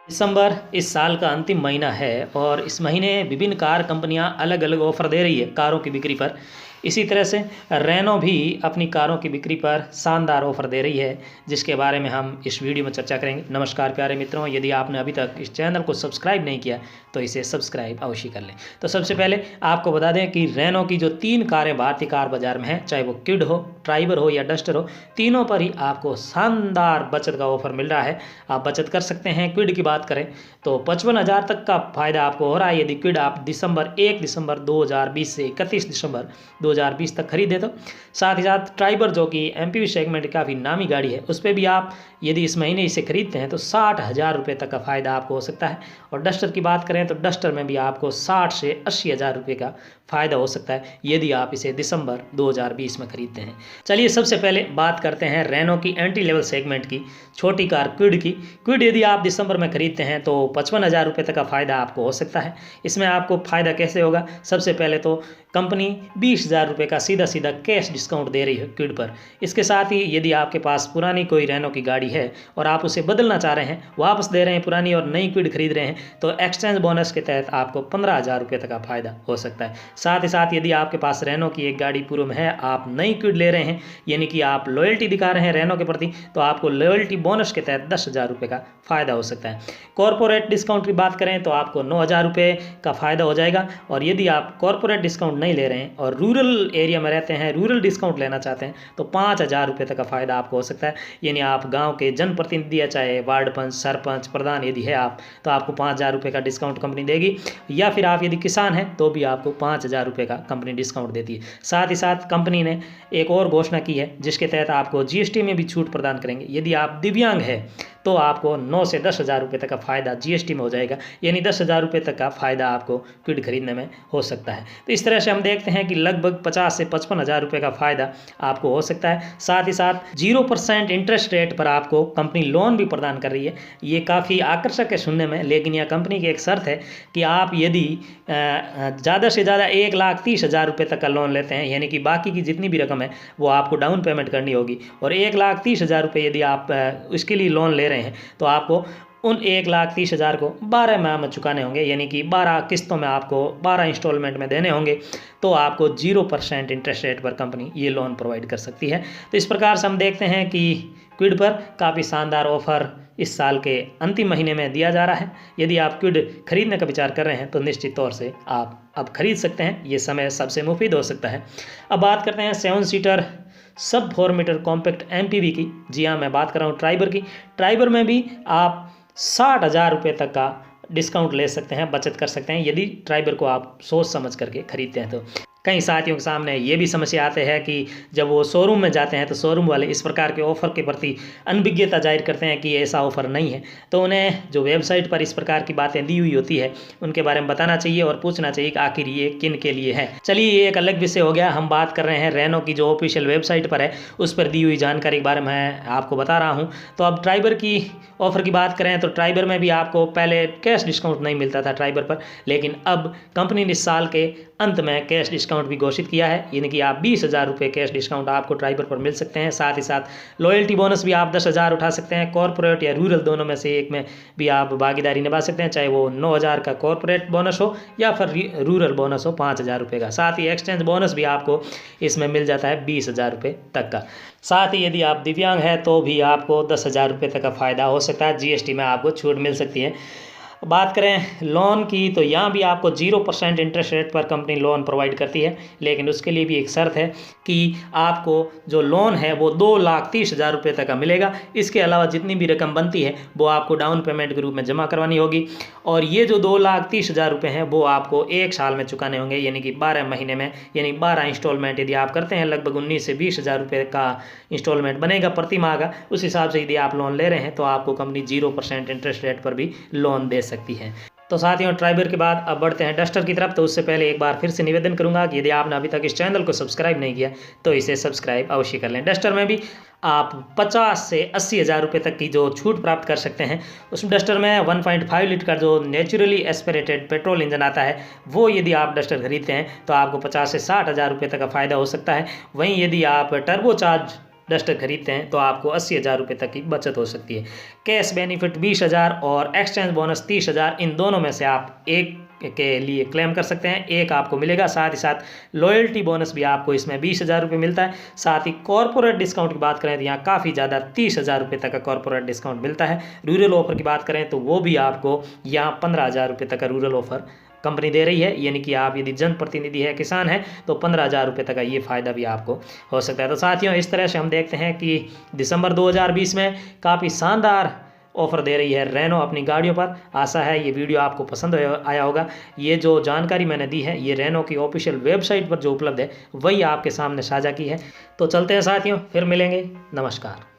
दिसंबर इस साल का अंतिम महीना है और इस महीने विभिन्न कार कंपनियां अलग अलग ऑफर दे रही है कारों की बिक्री पर। इसी तरह से रेनो भी अपनी कारों की बिक्री पर शानदार ऑफर दे रही है, जिसके बारे में हम इस वीडियो में चर्चा करेंगे। नमस्कार प्यारे मित्रों, यदि आपने अभी तक इस चैनल को सब्सक्राइब नहीं किया तो इसे सब्सक्राइब अवश्य कर लें। तो सबसे पहले आपको बता दें कि रेनो की जो 3 कारें भारतीय कार बाजार में हैं, चाहे वो क्विड हो, ट्राइबर हो या डस्टर हो, तीनों पर ही आपको शानदार बचत का ऑफर मिल रहा है। आप बचत कर सकते हैं। क्विड की बात करें तो 55,000 तक का फायदा आपको हो रहा है यदि क्विड आप 1 दिसंबर 2020 से 31 दिसंबर 2020 तक खरीदे तो। साथ ही साथ ट्राइबर जो कि एमपीवी सेगमेंट की काफ़ी नामी गाड़ी है, उस पर भी आप यदि इस महीने इसे खरीदते हैं तो 60,000 रुपये तक का फ़ायदा आपको हो सकता है। और डस्टर की बात करें तो डस्टर में भी आपको 60 से 80,000 रुपये का फ़ायदा हो सकता है यदि आप इसे दिसंबर 2020 में खरीदते हैं। चलिए सबसे पहले बात करते हैं रेनो की एंट्री लेवल सेगमेंट की छोटी कार क्विड की। क्विड यदि आप दिसंबर में खरीदते हैं तो 55,000 रुपये तक का फ़ायदा आपको हो सकता है। इसमें आपको फ़ायदा कैसे होगा? सबसे पहले तो कंपनी 20,000 रुपये का सीधा सीधा कैश डिस्काउंट दे रही है क्विड पर। इसके साथ ही यदि आपके पास पुरानी कोई रेनो की गाड़ी है और आप उसे बदलना चाह रहे हैं, वापस दे रहे हैं पुरानी और नई क्विड खरीद रहे हैं, तो एक्सचेंज बोनस के तहत आपको 15,000 रुपये तक का फ़ायदा हो सकता है। साथ ही साथ यदि आपके पास रेनो की एक गाड़ी पूर्व में है, आप नई क्विड ले रहे हैं, यानी कि आप लॉयल्टी दिखा रहे हैं रेनो के प्रति, तो आपको लॉयल्टी बोनस के तहत 10,000 रुपये का फ़ायदा हो सकता है। कॉर्पोरेट डिस्काउंट की बात करें तो आपको 9,000 रुपये का फ़ायदा हो जाएगा। और यदि आप कॉर्पोरेट डिस्काउंट नहीं ले रहे हैं और रूरल एरिया में रहते हैं, रूरल डिस्काउंट लेना चाहते हैं, तो 5,000 रुपये तक का फ़ायदा आपको हो सकता है। यानी आप गांव के जनप्रतिनिधि या चाहे वार्ड पंच, सरपंच, प्रधान यदि है आप, तो आपको 5,000 रुपये का डिस्काउंट कंपनी देगी। या फिर आप यदि किसान हैं तो भी आपको 5,000 रुपये का कंपनी डिस्काउंट देती है। साथ ही साथ कंपनी ने एक और घोषणा की है जिसके तहत आपको जीएसटी में भी छूट प्रदान करेंगे। यदि आप दिव्यांग हैं तो आपको 9 से 10,000 रुपये तक का फ़ायदा जीएसटी में हो जाएगा, यानी 10,000 रुपये तक का फ़ायदा आपको क्विड खरीदने में हो सकता है। तो इस तरह से हम देखते हैं कि लगभग 50 से 55,000 रुपये का फ़ायदा आपको हो सकता है। साथ ही साथ 0% इंटरेस्ट रेट पर आपको कंपनी लोन भी प्रदान कर रही है। ये काफ़ी आकर्षक है सुनने में, लेकिन यह कंपनी की एक शर्त है कि आप यदि ज़्यादा से ज़्यादा 1,30,000 रुपये तक का लोन लेते हैं, यानी कि बाकी की जितनी भी रकम है वो आपको डाउन पेमेंट करनी होगी। और 1,30,000 रुपये यदि आप इसके लिए लोन ले रहे हैं तो आपको उन 1,30,000 को 12 माह में चुकाने होंगे, यानी कि 12 किस्तों में आपको 12 इंस्टॉलमेंट में देने होंगे। तो आपको 0% इंटरेस्ट रेट पर कंपनी ये लोन प्रोवाइड कर सकती है। तो इस प्रकार से हम देखते हैं कि क्विड पर काफ़ी शानदार ऑफर इस साल के अंतिम महीने में दिया जा रहा है। यदि आप क्विड खरीदने का विचार कर रहे हैं तो निश्चित तौर से आप अब खरीद सकते हैं। ये समय सबसे मुफीद हो सकता है। अब बात करते हैं 7 सीटर सब 4 मीटर कॉम्पैक्ट एमपीवी की। जी हाँ, मैं बात कर रहा हूँ ट्राइबर की। ट्राइबर में भी आप 60,000 रुपये तक का डिस्काउंट ले सकते हैं, बचत कर सकते हैं यदि ट्राइबर को आप सोच समझ करके खरीदते हैं तो। कई साथियों के सामने ये भी समस्या आते हैं कि जब वो शोरूम में जाते हैं तो शोरूम वाले इस प्रकार के ऑफ़र के प्रति अनभिज्ञता जाहिर करते हैं कि ऐसा ऑफ़र नहीं है। तो उन्हें जो वेबसाइट पर इस प्रकार की बातें दी हुई होती है उनके बारे में बताना चाहिए और पूछना चाहिए कि आखिर ये किन के लिए है। चलिए, ये एक अलग विषय हो गया। हम बात कर रहे हैं रेनो की जो ऑफिशियल वेबसाइट पर है उस पर दी हुई जानकारी के बारे में मैं आपको बता रहा हूँ। तो अब ट्राइबर की ऑफ़र की बात करें तो ट्राइबर में भी आपको पहले कैश डिस्काउंट नहीं मिलता था ट्राइबर पर, लेकिन अब कंपनी ने इस साल के अंत में कैश डिस्काउंट भी घोषित किया है, यानी कि आप 20,000 रुपये कैश डिस्काउंट आपको ट्राइबर पर मिल सकते हैं। साथ ही साथ लॉयल्टी बोनस भी आप 10,000 उठा सकते हैं। कॉर्पोरेट या रूरल दोनों में से एक में भी आप भागीदारी निभा सकते हैं, चाहे वो 9,000 का कॉर्पोरेट बोनस हो या फिर रूरल बोनस हो 5,000 रुपये का। साथ ही एक्सचेंज बोनस भी आपको इसमें मिल जाता है 20,000 रुपये तक का। साथ ही यदि आप दिव्यांग हैं तो भी आपको 10,000 रुपये तक का फ़ायदा हो सकता है। जीएसटी में आपको छूट मिल सकती है। बात करें लोन की तो यहाँ भी आपको 0% इंटरेस्ट रेट पर कंपनी लोन प्रोवाइड करती है, लेकिन उसके लिए भी एक शर्त है कि आपको जो लोन है वो 2,30,000 रुपये तक का मिलेगा। इसके अलावा जितनी भी रकम बनती है वो आपको डाउन पेमेंट के रूप में जमा करवानी होगी। और ये जो 2,30,000 रुपये हैं वो आपको 1 साल में चुकाने होंगे, यानी कि 12 महीने में, यानी 12 इंस्टॉलमेंट यदि आप करते हैं, लगभग 19 से 20,000 रुपये का इंस्टॉलमेंट बनेगा प्रति माह का। उस हिसाब से यदि आप लोन ले रहे हैं तो आपको कंपनी 0% इंटरेस्ट रेट पर भी लोन दे सकती है। तो साथियों, ट्राइबर के बाद अब बढ़ते हैं डस्टर की तरफ। तो उससे पहले एक बार फिर से निवेदन करूंगा कि यदि आपने अभी तक इस चैनल को सब्सक्राइब नहीं किया तो इसे सब्सक्राइब अवश्य कर लें। डस्टर में भी आप 50 से 80,000 रुपये तक की जो छूट प्राप्त कर सकते हैं। उस डस्टर में 1.5 लीटर का जो नेचुरली एस्पिरेटेड पेट्रोल इंजन आता है वो यदि आप डस्टर खरीदते हैं तो आपको 50 से 60,000 रुपये तक का फ़ायदा हो सकता है। वहीं यदि आप टर्बोचार्ज डस्टर खरीदते हैं तो आपको 80,000 रुपये तक की बचत हो सकती है। कैश बेनिफिट 20,000 और एक्सचेंज बोनस 30,000, इन दोनों में से आप एक के लिए क्लेम कर सकते हैं, एक आपको मिलेगा। साथ ही साथ लॉयल्टी बोनस भी आपको इसमें 20,000 रुपये मिलता है। साथ ही कॉर्पोरेट डिस्काउंट की बात करें तो यहाँ काफ़ी ज़्यादा 30,000 रुपये तक का कॉर्पोरेट डिस्काउंट मिलता है। रूरल ऑफर की बात करें तो वो भी आपको यहाँ 15,000 रुपये तक का रूरल ऑफर कंपनी दे रही है, यानी कि आप यदि जनप्रतिनिधि है, किसान है, तो 15,000 रुपये तक का ये फ़ायदा भी आपको हो सकता है। तो साथियों, इस तरह से हम देखते हैं कि दिसंबर 2020 में काफ़ी शानदार ऑफर दे रही है रेनो अपनी गाड़ियों पर। आशा है ये वीडियो आपको पसंद आया होगा। ये जो जानकारी मैंने दी है ये रेनो की ऑफिशियल वेबसाइट पर जो उपलब्ध है वही आपके सामने साझा की है। तो चलते हैं साथियों, फिर मिलेंगे। नमस्कार।